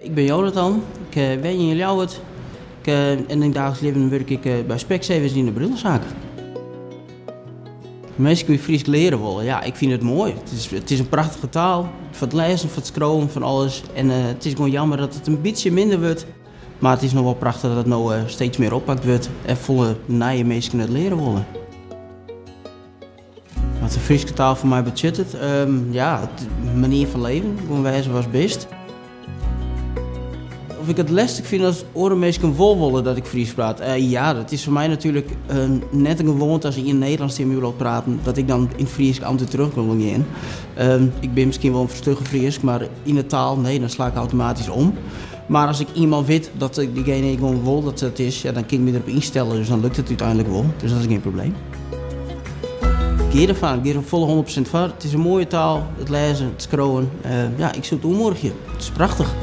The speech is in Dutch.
Ik ben Jonathan, ik woon in Ljouwert en in het dagelijks leven werk ik bij Specsavers in de brillenzaak. Mensen die Fries leren willen, ja, ik vind het mooi. Het is een prachtige taal, van het lezen, van het scrollen, van alles. En het is gewoon jammer dat het een beetje minder wordt. Maar het is nog wel prachtig dat het nou steeds meer oppakt wordt en volle nieuwe mensen het leren willen. Wat de Friese taal voor mij betekent, ja, de manier van leven, gewoon wijzen was best. Of ik het lastig vind als orenmeesken vol willen dat ik Fries praat. Ja, dat is voor mij natuurlijk net een gewoonte als ik in Nederlands tegen me wil praten, dat ik dan in Fries altijd terug wil gaan. Ik ben misschien wel een stugge Fries, maar in de taal, nee, dan sla ik automatisch om. Maar als ik iemand weet dat diegene gewoon wil dat het is, ja, dan kan ik me erop instellen, dus dan lukt het uiteindelijk wel. Dus dat is geen probleem. Ik ga er volle 100% van. Het is een mooie taal, het lezen, het scrollen. Ja, ik zoek het morgen. Het is prachtig.